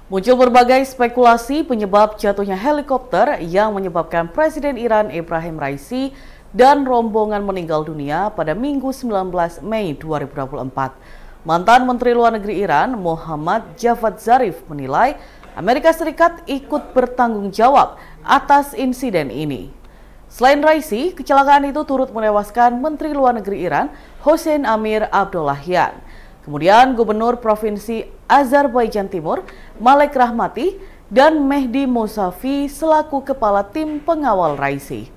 Muncul berbagai spekulasi penyebab jatuhnya helikopter yang menyebabkan Presiden Iran Ebrahim Raisi dan rombongan meninggal dunia pada Minggu 19 Mei 2024. Mantan Menteri Luar Negeri Iran Mohammad Javad Zarif menilai Amerika Serikat ikut bertanggung jawab atas insiden ini. Selain Raisi, kecelakaan itu turut menewaskan Menteri Luar Negeri Iran Hossein Amir Abdollahian. Kemudian Gubernur Provinsi Azerbaijan Timur Malek Rahmati dan Mehdi Mousavi selaku kepala tim pengawal Raisi.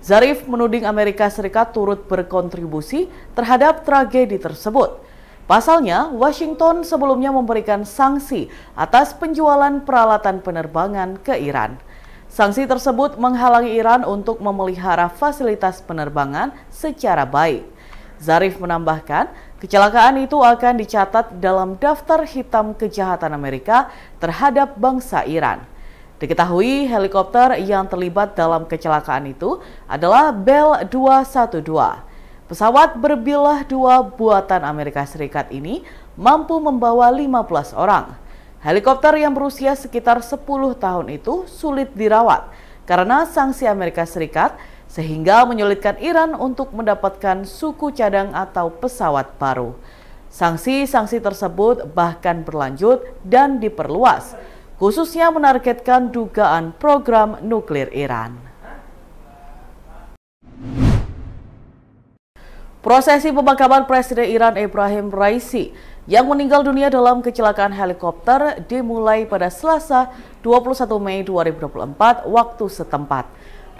Zarif menuding Amerika Serikat turut berkontribusi terhadap tragedi tersebut. Pasalnya, Washington sebelumnya memberikan sanksi atas penjualan peralatan penerbangan ke Iran. Sanksi tersebut menghalangi Iran untuk memelihara fasilitas penerbangan secara baik. Zarif menambahkan, kecelakaan itu akan dicatat dalam daftar hitam kejahatan Amerika terhadap bangsa Iran. Diketahui helikopter yang terlibat dalam kecelakaan itu adalah Bell 212. Pesawat berbilah 2 buatan Amerika Serikat ini mampu membawa 15 orang. Helikopter yang berusia sekitar 10 tahun itu sulit dirawat karena sanksi Amerika Serikat sehingga menyulitkan Iran untuk mendapatkan suku cadang atau pesawat baru. Sanksi-sanksi tersebut bahkan berlanjut dan diperluas, khususnya menargetkan dugaan program nuklir Iran. Prosesi pemakaman Presiden Iran Ebrahim Raisi yang meninggal dunia dalam kecelakaan helikopter dimulai pada Selasa 21 Mei 2024 waktu setempat.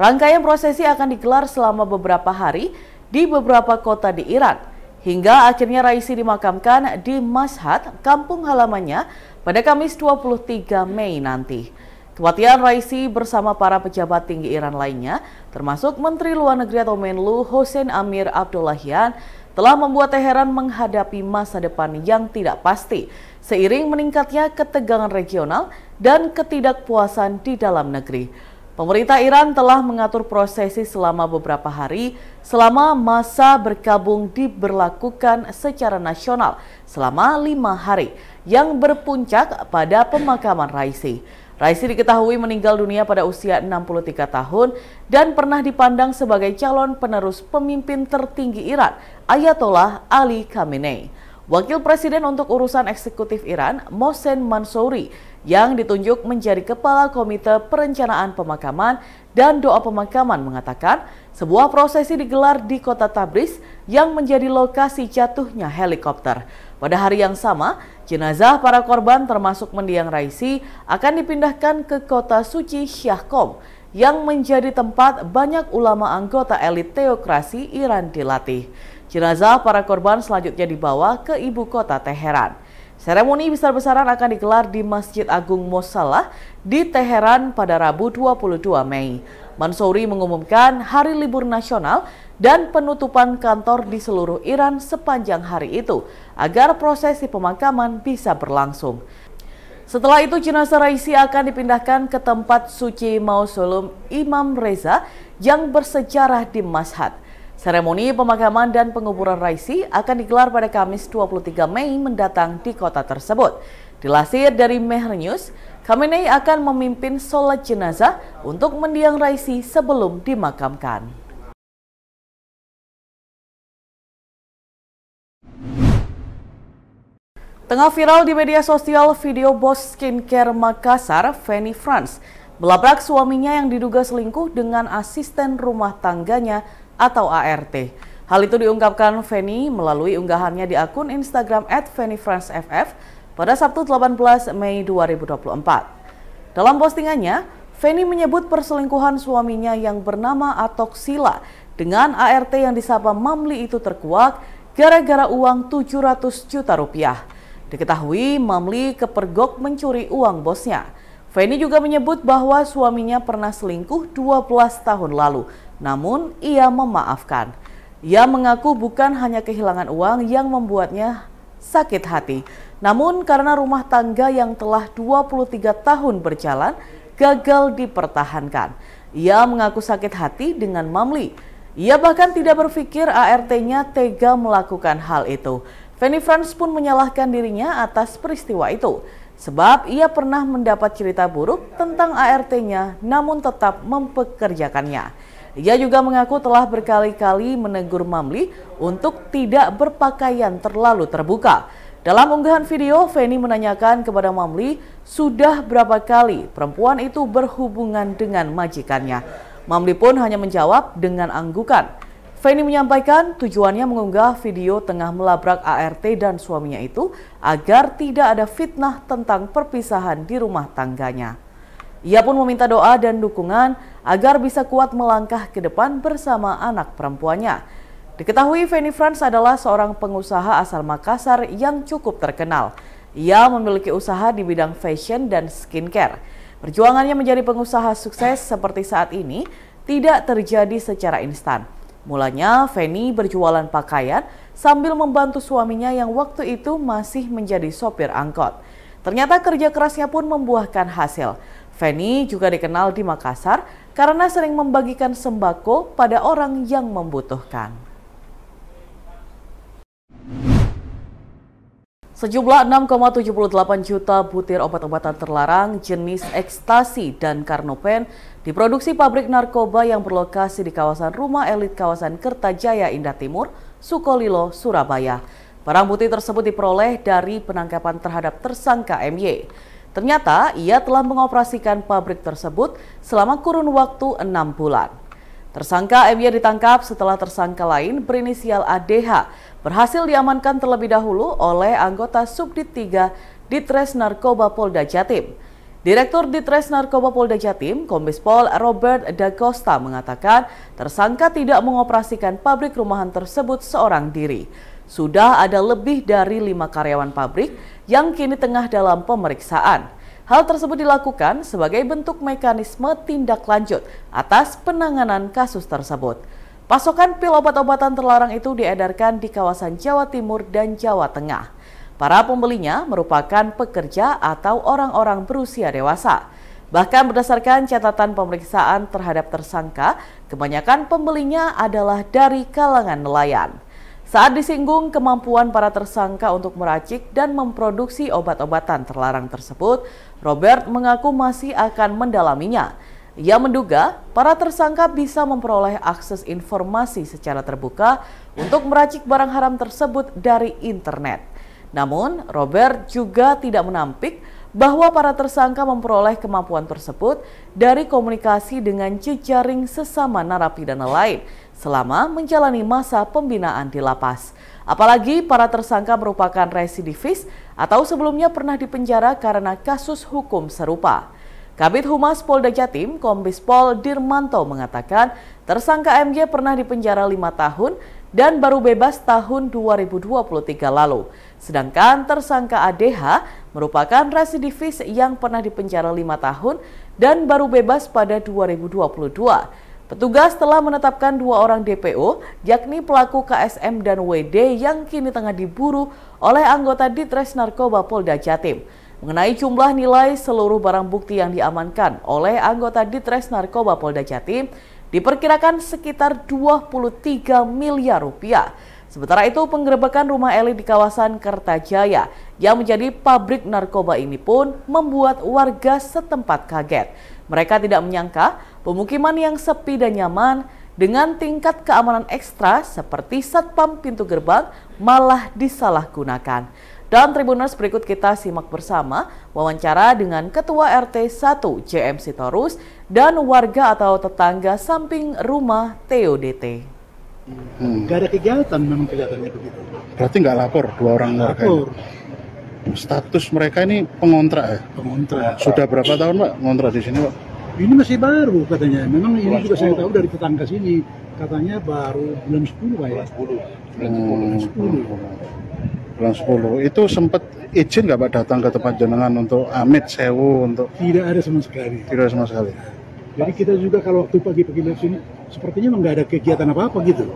Rangkaian prosesi akan digelar selama beberapa hari di beberapa kota di Iran, hingga akhirnya Raisi dimakamkan di Mashhad, kampung halamannya, pada Kamis 23 Mei nanti. Kematian Raisi bersama para pejabat tinggi Iran lainnya, termasuk Menteri Luar Negeri atau Menlu Hossein Amir Abdollahian, telah membuat Teheran menghadapi masa depan yang tidak pasti, seiring meningkatnya ketegangan regional dan ketidakpuasan di dalam negeri. Pemerintah Iran telah mengatur prosesi selama beberapa hari selama masa berkabung diberlakukan secara nasional selama 5 hari yang berpuncak pada pemakaman Raisi. Raisi diketahui meninggal dunia pada usia 63 tahun dan pernah dipandang sebagai calon penerus pemimpin tertinggi Iran, Ayatollah Ali Khamenei. Wakil Presiden untuk urusan eksekutif Iran, Mohsen Mansouri, yang ditunjuk menjadi Kepala Komite Perencanaan Pemakaman dan Doa Pemakaman mengatakan sebuah prosesi digelar di kota Tabriz yang menjadi lokasi jatuhnya helikopter. Pada hari yang sama, jenazah para korban termasuk mendiang Raisi akan dipindahkan ke kota suci Syahkom yang menjadi tempat banyak ulama anggota elit teokrasi Iran dilatih. Jenazah para korban selanjutnya dibawa ke ibu kota Teheran. Seremoni besar-besaran akan digelar di Masjid Agung Mossalah di Teheran pada Rabu 22 Mei. Mansouri mengumumkan hari libur nasional dan penutupan kantor di seluruh Iran sepanjang hari itu agar prosesi pemakaman bisa berlangsung. Setelah itu jenazah Raisi akan dipindahkan ke tempat suci Mausoleum Imam Reza yang bersejarah di Mashhad. Seremoni pemakaman dan penguburan Raisi akan digelar pada Kamis 23 Mei mendatang di kota tersebut. Dilansir dari Mehr News, Khamenei akan memimpin sholat jenazah untuk mendiang Raisi sebelum dimakamkan. Tengah viral di media sosial video bos skincare Makassar, Feni France, melabrak suaminya yang diduga selingkuh dengan asisten rumah tangganya atau ART. Hal itu diungkapkan Feni melalui unggahannya di akun Instagram @FeniFranceFF pada Sabtu 18 Mei 2024. Dalam postingannya, Feni menyebut perselingkuhan suaminya yang bernama Atok Sila dengan ART yang disapa Mamli itu terkuak gara-gara uang 700 juta rupiah. Diketahui Mamli kepergok mencuri uang bosnya. Feni juga menyebut bahwa suaminya pernah selingkuh 12 tahun lalu, namun ia memaafkan. Ia mengaku bukan hanya kehilangan uang yang membuatnya sakit hati, namun karena rumah tangga yang telah 23 tahun berjalan gagal dipertahankan. Ia mengaku sakit hati dengan Mamli. Ia bahkan tidak berpikir ART-nya tega melakukan hal itu. Feni Franz pun menyalahkan dirinya atas peristiwa itu, sebab ia pernah mendapat cerita buruk tentang ART-nya namun tetap mempekerjakannya. Ia juga mengaku telah berkali-kali menegur Mamli untuk tidak berpakaian terlalu terbuka. Dalam unggahan video, Feni menanyakan kepada Mamli sudah berapa kali perempuan itu berhubungan dengan majikannya. Mamli pun hanya menjawab dengan anggukan. Feni menyampaikan tujuannya mengunggah video tengah melabrak ART dan suaminya itu agar tidak ada fitnah tentang perpisahan di rumah tangganya. Ia pun meminta doa dan dukungan agar bisa kuat melangkah ke depan bersama anak perempuannya. Diketahui Feni Franz adalah seorang pengusaha asal Makassar yang cukup terkenal. Ia memiliki usaha di bidang fashion dan skincare. Perjuangannya menjadi pengusaha sukses seperti saat ini tidak terjadi secara instan. Mulanya Feni berjualan pakaian sambil membantu suaminya yang waktu itu masih menjadi sopir angkot. Ternyata kerja kerasnya pun membuahkan hasil. Feni juga dikenal di Makassar karena sering membagikan sembako pada orang yang membutuhkan. Sejumlah 6,78 juta butir obat-obatan terlarang jenis ekstasi dan karnopen diproduksi pabrik narkoba yang berlokasi di kawasan rumah elit kawasan Kertajaya Indah Timur, Sukolilo, Surabaya. Barang bukti tersebut diperoleh dari penangkapan terhadap tersangka MY. Ternyata ia telah mengoperasikan pabrik tersebut selama kurun waktu 6 bulan. Tersangka MY ditangkap setelah tersangka lain berinisial ADH berhasil diamankan terlebih dahulu oleh anggota Subdit 3 Ditres Narkoba Polda Jatim. Direktur Ditres Narkoba Polda Jatim, Kombes Pol Robert Da Costa mengatakan tersangka tidak mengoperasikan pabrik rumahan tersebut seorang diri. Sudah ada lebih dari 5 karyawan pabrik yang kini tengah dalam pemeriksaan. Hal tersebut dilakukan sebagai bentuk mekanisme tindak lanjut atas penanganan kasus tersebut. Pasokan pil obat-obatan terlarang itu diedarkan di kawasan Jawa Timur dan Jawa Tengah. Para pembelinya merupakan pekerja atau orang-orang berusia dewasa. Bahkan berdasarkan catatan pemeriksaan terhadap tersangka, kebanyakan pembelinya adalah dari kalangan nelayan. Saat disinggung kemampuan para tersangka untuk meracik dan memproduksi obat-obatan terlarang tersebut, Robert mengaku masih akan mendalaminya. Ia menduga para tersangka bisa memperoleh akses informasi secara terbuka untuk meracik barang haram tersebut dari internet. Namun, Robert juga tidak menampik bahwa para tersangka memperoleh kemampuan tersebut dari komunikasi dengan jejaring sesama narapidana lain selama menjalani masa pembinaan di lapas. Apalagi para tersangka merupakan residivis atau sebelumnya pernah dipenjara karena kasus hukum serupa. Kabid Humas Polda Jatim, Kombes Pol Dirmanto mengatakan tersangka MY pernah dipenjara 5 tahun dan baru bebas tahun 2023 lalu. Sedangkan tersangka ADH merupakan residivis yang pernah dipenjara 5 tahun dan baru bebas pada 2022. Petugas telah menetapkan 2 orang DPO, yakni pelaku KSM dan WD yang kini tengah diburu oleh anggota Ditres Narkoba Polda Jatim. Mengenai jumlah nilai seluruh barang bukti yang diamankan oleh anggota Ditres Narkoba Polda Jatim, diperkirakan sekitar 23 miliar rupiah. Sementara itu, penggerebekan rumah elit di kawasan Kertajaya yang menjadi pabrik narkoba ini pun membuat warga setempat kaget. Mereka tidak menyangka pemukiman yang sepi dan nyaman dengan tingkat keamanan ekstra seperti satpam pintu gerbang malah disalahgunakan. Dan Tribuners, berikut kita simak bersama wawancara dengan Ketua RT 1 JM Sitorus dan warga atau tetangga samping rumah TODT. Nggak ada kegiatan, memang kelihatannya begitu. Berarti nggak lapor 2 orang warga ini? Status mereka ini pengontrak ya? Pengontrak. Sudah berapa tahun Pak ngontrak di sini Pak? Ini masih baru katanya. Memang ini juga saya tahu dari tetangga sini. Katanya baru bulan 10 Pak ya? Bulan 10. Bulan 10. Itu sempat izin nggak Pak datang ke tempat jenengan untuk amit sewu untuk? Tidak ada sama sekali. Tidak sama sekali. Jadi kita juga kalau waktu pagi-pagi lihat sini, sepertinya nggak ada kegiatan apa-apa gitu.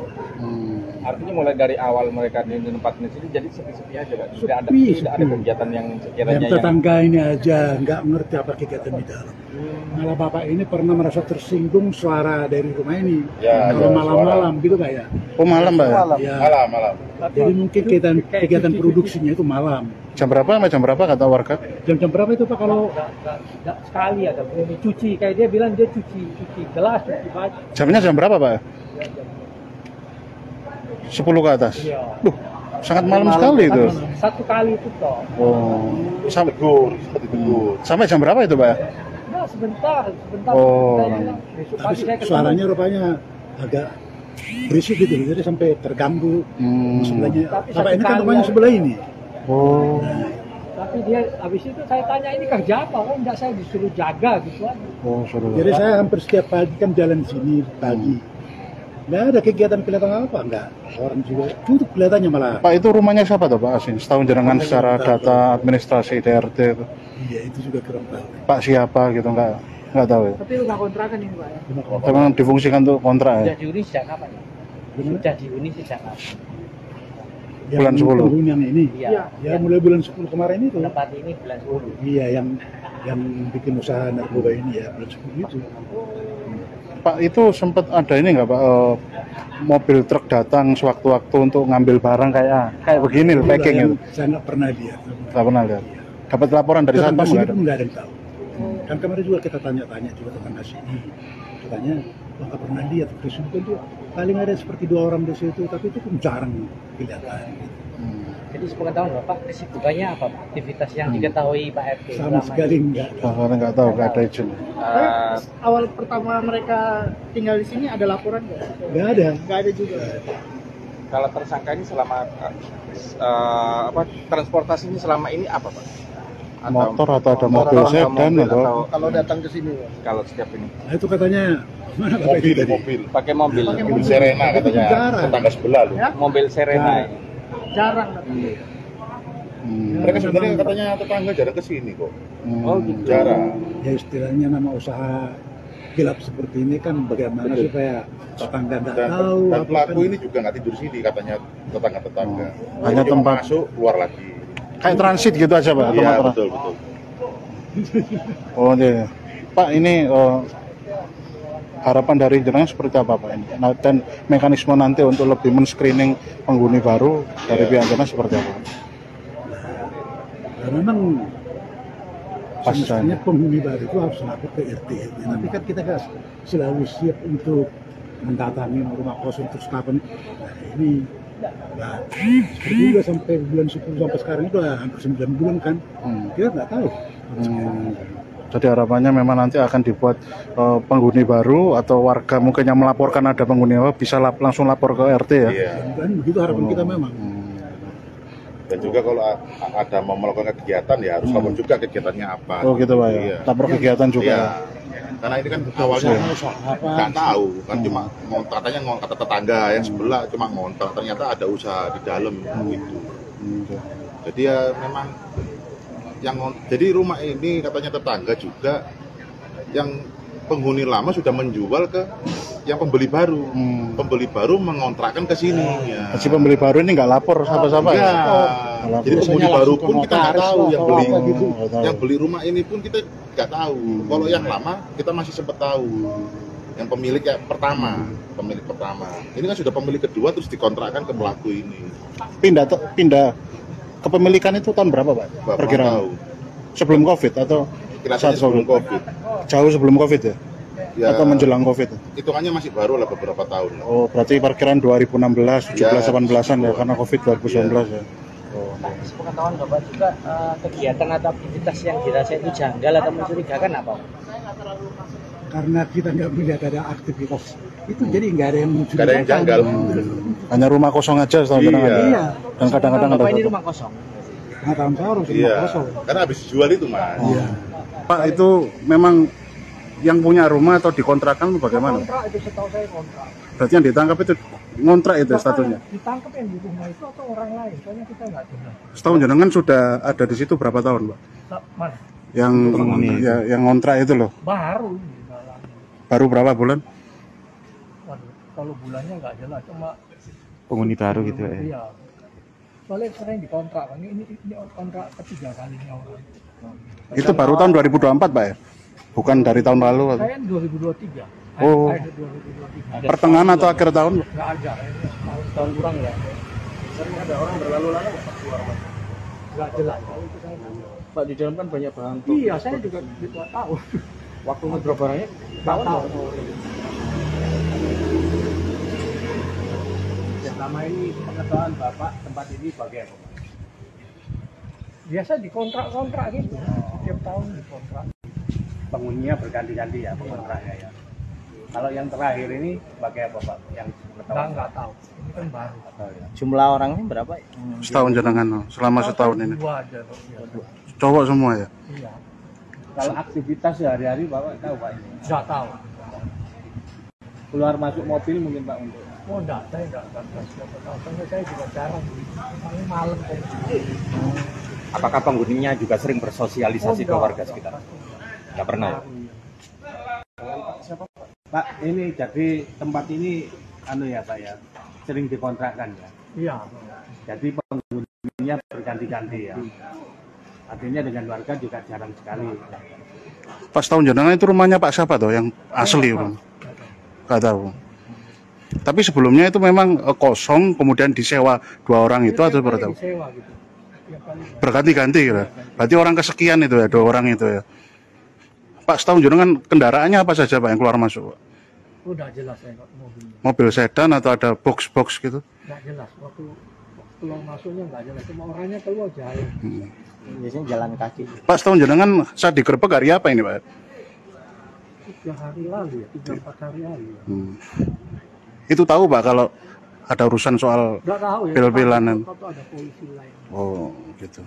Artinya mulai dari awal mereka di tempat ini sini jadi sepi-sepi aja, Pak. Tidak ada kegiatan yang sekiranya Yang tetangga ini aja nggak mengerti apa kegiatan di dalam. Malah bapak ini pernah merasa tersinggung suara dari rumah ini. Ya, kalau malam-malam gitu Pak ya. Oh malam Pak ya? Ya. Malam. Jadi mungkin kegiatan produksinya itu malam. Jam berapa sama jam berapa kata warga? Jam-jam berapa itu Pak kalau Nggak sekali ada bunyi cuci, kayak dia bilang dia cuci gelas, cuci baju. Jamnya jam berapa Pak? 10 ke atas? Iya. Duh, sangat malam sekali itu. Satu kali itu toh. Oh, sampai jam berapa itu Pak? Nah, sebentar. Oh. Saya bilang, besok tapi pagi saya ketemu. suaranya rupanya agak berisik gitu, jadi sampai terganggu sebelahnya. Tapi Bapak satu ini kan kali rumahnya aja. sebelah ini. Oh. Tapi dia habis itu saya tanya ini kerja apa? Oh enggak, saya disuruh jaga gitu aja. Oh, saudara. Jadi saya hampir setiap pagi kan jalan sini pagi. Nggak ada kegiatan kelihatan apa, enggak. Orang juga tutup kelihatannya malah. Pak itu rumahnya siapa tuh Pak Asin? Setahu jenengan secara data administrasi DRT itu. Iya, itu juga kurang tahu. Pak siapa gitu nggak tahu ya. Tapi rumah kontrakan ini Pak ya. Memang difungsikan untuk kontrak ya. Sudah dihuni sejak kapan ya? Sudah dihuni sejak kapan? Bulan 10. Penghunian ini. Iya. Ya mulai bulan 10 kemarin itu. Tempat ini bulan 10. Iya, yang bikin usaha narkoba ini ya bulan 10 itu. Pak itu sempat ada ini nggak Pak mobil truk datang sewaktu-waktu untuk ngambil barang kayak begini loh packing itu. Saya nggak pernah lihat. Nggak pernah lihat. Dapat laporan dari Tetangga satpam sini nggak ada? pun nggak ada yang tahu. Kan kemarin juga kita tanya-tanya juga tetangga sini. Katanya nggak pernah lihat. Terus itu paling ada seperti 2 orang di situ, tapi itu pun jarang kelihatan. Jadi sepengetahuan Bapak kesibukannya apa? Aktivitas yang diketahui Pak RT Sama selama sekali ini? enggak. Karena nggak tahu nggak ada izin. Awal pertama mereka tinggal di sini ada laporan nggak? Nggak ada. Nggak ada juga. Kalau tersangka ini selama transportasinya selama ini apa, Pak? Motor atau ada mobil sedan atau Kalau datang ke sini, Pak. kalau setiap ini Nah, itu katanya mana Bapak itu tadi? pakai mobil, Serena katanya, Jarang. tetangga sebelah loh. Ya? mobil Serena. Jarang datang. Mereka sebenarnya katanya tetangga jarang kesini kok. Oh gitu. Jarang. Ya istilahnya nama usaha gelap seperti ini kan bagaimana supaya tetangga nggak tahu. Dan apa pelaku kan. ini juga nggak tidur sini katanya tetangga-tetangga. Hanya Cuma tempat- masuk keluar lagi. kayak transit gitu aja Pak? Atau Iya motor? betul. Oh iya. Pak ini harapan dari jenengan seperti apa Pak ini? Nah, dan mekanisme nanti untuk lebih men-screening penghuni baru dari pihak jenengan seperti apa? Ya, memang Pas semestinya penghuni baru itu harus lapor ke RT. Tapi kan kita nggak selalu siap untuk mendatangi rumah kosong terus kapan. Nah, ini nah, seperti juga sampai bulan 10 sampai sekarang itu hampir 9 bulan kan. Kita nggak tahu. Jadi harapannya memang nanti akan dibuat penghuni baru atau warga mungkin yang melaporkan ada penghuni apa bisa langsung lapor ke RT ya. Iya. Dan begitu harapan kita memang. Dan juga kalau ada mau melakukan kegiatan ya harus lapor juga kegiatannya apa. Oh gitu Pak ya. Iya. Lapor kegiatan juga. Iya. Ya. Karena ini kan awalnya Apa? nggak tahu kan cuma katanya kata tetangga yang sebelah cuma ngontrak, ternyata ada usaha di dalam gitu. Jadi ya memang jadi rumah ini katanya tetangga juga yang penghuni lama sudah menjual ke yang pembeli baru. Pembeli baru mengontrakkan ke sini ya. Si pembeli baru ini nggak lapor siapa-siapa ya? Enggak. Jadi penghuni baru pun kita nggak tahu yang beli rumah ini pun kita nggak tahu. Kalau yang lama kita masih sempat tahu. Yang pemilik yang pertama, pemilik pertama. Ini kan sudah pemilik kedua terus dikontrakkan ke pelaku ini. Pindah kepemilikan itu tahun berapa Pak? Bapak Perkiraan tahu. sebelum COVID atau Kira-kira saat sebelum COVID. Jauh sebelum COVID ya? Ya, Atau menjelang COVID? hitungannya masih baru lah beberapa tahun. Oh, berarti perkiraan 2016, 17, Ya, 18-an ya, karena COVID 2019 ya. Sepengetahuan Bapak juga kegiatan atau aktivitas yang dirasa itu janggal atau mencurigakan apa? Karena kita nggak melihat ada aktivitas itu, jadi nggak ada yang muncul. Nggak ada yang janggal. Hanya rumah kosong aja setahu Iya. jenengan. Iya. Dan kadang-kadang ada Bapak ini satu. rumah kosong. Nah, tahun saya harus Iya. kosong. Karena habis dijual itu mas. Iya. Pak itu memang yang punya rumah atau dikontrakan bagaimana? Kontrak itu setahu saya kontrak. Berarti yang ditangkap itu ngontrak itu statusnya. Ditangkap yang di rumah itu atau orang lain? Soalnya kita nggak dengar. Setahun jenengan sudah ada di situ berapa tahun, Pak? Mana? Yang ngontrak itu loh. Baru. Baru berapa bulan? Waduh, kalau bulannya nggak jelas, cuma penghuni baru gitu ya. Iya. Soalnya sering dikontrak kan. Ini kontrak ketiga kalinya orang. Itu baru tahun 2024 Pak ya? Bukan dari tahun lalu atau? Saya 2023. Oh. Akhir 2023. Pertengahan atau akhir tahun? Nggak ada. Tahun kurang ya. Sering ada orang berlalu-lalu keluar Pak. Nggak jelas. Kalau itu saya nggak jelas. Pak, di dalam kan banyak bahan. Iya, saya juga tidak tahu. Waktu ngedrop barangnya Nggak tahu. Selama ini pengetahuan Bapak tempat ini sebagai apa? Biasa dikontrak-kontrak gitu. Setiap tahun dikontrak. Penghuninya berganti-ganti ya pengontraknya ya. Kalau yang terakhir ini sebagai apa Pak? Yang pengetahuan? Nggak tahu. Ini kan baru. Jumlah orangnya berapa? Setahun jenengan selama setahun ini. Dua aja. Dua. Cowok semua ya? Iya. Kalau aktivitas sehari-hari Bapak tahu Pak ini? Nggak tahu. Keluar masuk mobil mungkin Pak untuk? Oh enggak, saya enggak tahu. Karena saya juga jarang. Paling malam kok. Apakah penghuninya juga sering bersosialisasi ke warga sekitar? Nggak pernah ya? Pak, ini jadi tempat ini ya Pak ya, sering dikontrakkan ya. Iya. Jadi penghuninya berganti-ganti ya. Artinya dengan warga juga jarang sekali. Pas tahun jenengan itu rumahnya Pak siapa tuh yang asli? Nggak tahu. Tapi sebelumnya itu memang kosong, kemudian disewa 2 orang itu atau berapa? Disewa gitu. Berganti-ganti gitu. Berarti orang kesekian itu ya, 2 orang itu ya. Pak, setahun jenengan kendaraannya apa saja Pak yang keluar masuk? Udah jelas saya mobilnya. Mobil sedan atau ada box-box gitu? Nggak jelas. Waktu keluar masuknya nggak jelas. Cuma orangnya keluar jalan. Biasanya jalan kaki. Pak, setahun jenengan saat digerebek hari apa ini Pak? 3 hari lalu ya, 3-4 hari lalu ya. Itu tahu Pak kalau ada urusan soal Nggak tahu ya. pil-pilanan? Atau ada polisi lain. Oh gitu.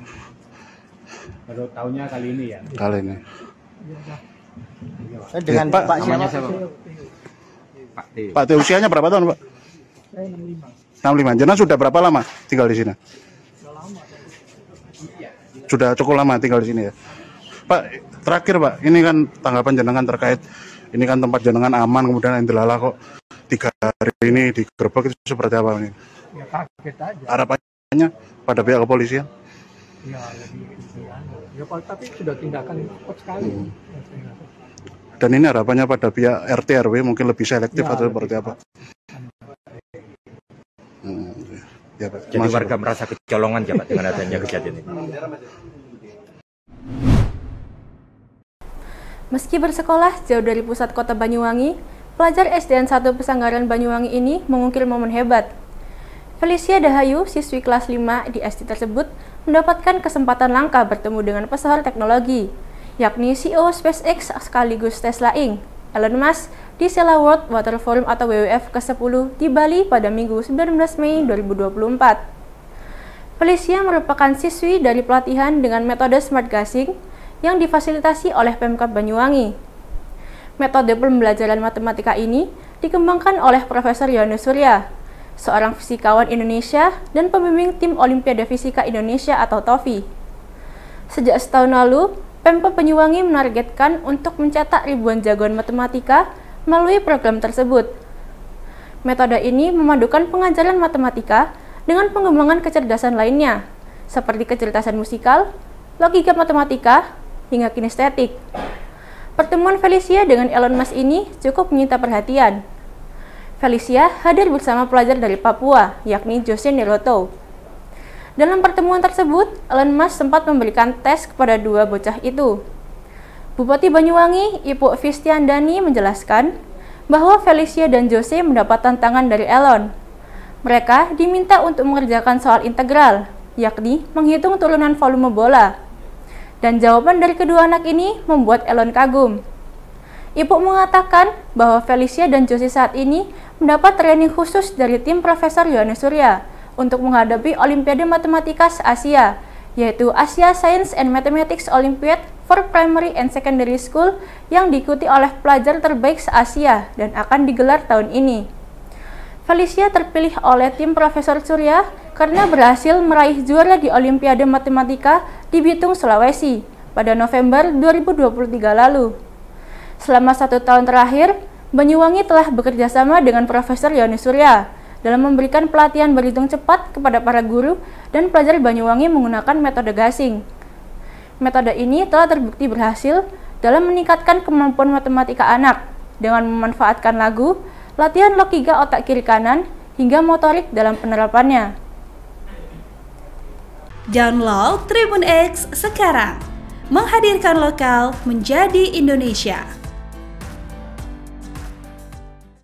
Baru tahunnya kali ini ya. Kali ini. Dengan Pak, Pak Namanya siapa? siapa? Pak T. Pak T usianya berapa tahun Pak? Saya 65. 65. Jenengan sudah berapa lama tinggal di sini? Sudah cukup lama tinggal di sini ya. Pak, terakhir Pak, ini kan tanggapan jenengan terkait ini kan tempat jenengan aman, kemudian yang dilalah kok 3 hari ini digerebek, itu seperti apa ini? Ya kaget aja. Harapannya pada pihak kepolisian? Ya lebih ya tapi sudah tindakan cepat sekali. Dan ini harapannya pada pihak RT RW mungkin lebih selektif Ya, atau lebih seperti apa? Ya, Pak. Jadi warga merasa kecolongan ya Pak dengan adanya kejadian ini. Meski bersekolah jauh dari pusat kota Banyuwangi, pelajar SDN 1 Pesanggaran Banyuwangi ini mengukir momen hebat. Felicia Dahayu, siswi kelas 5 di SD tersebut, mendapatkan kesempatan langka bertemu dengan pesohor teknologi, yakni CEO SpaceX sekaligus Tesla Inc., Elon Musk, di Sela World Water Forum atau WWF ke-10 di Bali pada Minggu 19 Mei 2024. Felicia merupakan siswi dari pelatihan dengan metode Smart Gasing yang difasilitasi oleh Pemkab Banyuwangi. Metode pembelajaran matematika ini dikembangkan oleh Profesor Yohanes Surya, seorang fisikawan Indonesia dan pembimbing tim Olimpiade Fisika Indonesia atau TOFI. Sejak setahun lalu, Pemkab Banyuwangi menargetkan untuk mencetak ribuan jagoan matematika melalui program tersebut. Metode ini memadukan pengajaran matematika dengan pengembangan kecerdasan lainnya, seperti kecerdasan musikal, logika matematika, hingga kinestetik. Pertemuan Felicia dengan Elon Musk ini cukup menyita perhatian. Felicia hadir bersama pelajar dari Papua, yakni Jose Neroto. Dalam pertemuan tersebut, Elon Musk sempat memberikan tes kepada 2 bocah itu. Bupati Banyuwangi, Ibu Fistiandani menjelaskan bahwa Felicia dan Jose mendapat tantangan dari Elon. Mereka diminta untuk mengerjakan soal integral, yakni menghitung turunan volume bola. Dan jawaban dari kedua anak ini membuat Elon kagum. Ibu mengatakan bahwa Felicia dan Jose saat ini mendapat training khusus dari tim Profesor Yohanes Surya untuk menghadapi Olimpiade Matematika se-Asia, yaitu Asia Science and Mathematics Olympiad for Primary and Secondary School yang diikuti oleh pelajar terbaik se-Asia dan akan digelar tahun ini. Felicia terpilih oleh tim Profesor Surya karena berhasil meraih juara di Olimpiade Matematika di Bitung, Sulawesi pada November 2023 lalu. Selama 1 tahun terakhir, Banyuwangi telah bekerja sama dengan Profesor Yohanes Surya dalam memberikan pelatihan berhitung cepat kepada para guru dan pelajar Banyuwangi menggunakan metode gasing. Metode ini telah terbukti berhasil dalam meningkatkan kemampuan matematika anak dengan memanfaatkan lagu, latihan logika otak kiri kanan, hingga motorik dalam penerapannya. Download Tribun X sekarang, menghadirkan lokal menjadi Indonesia.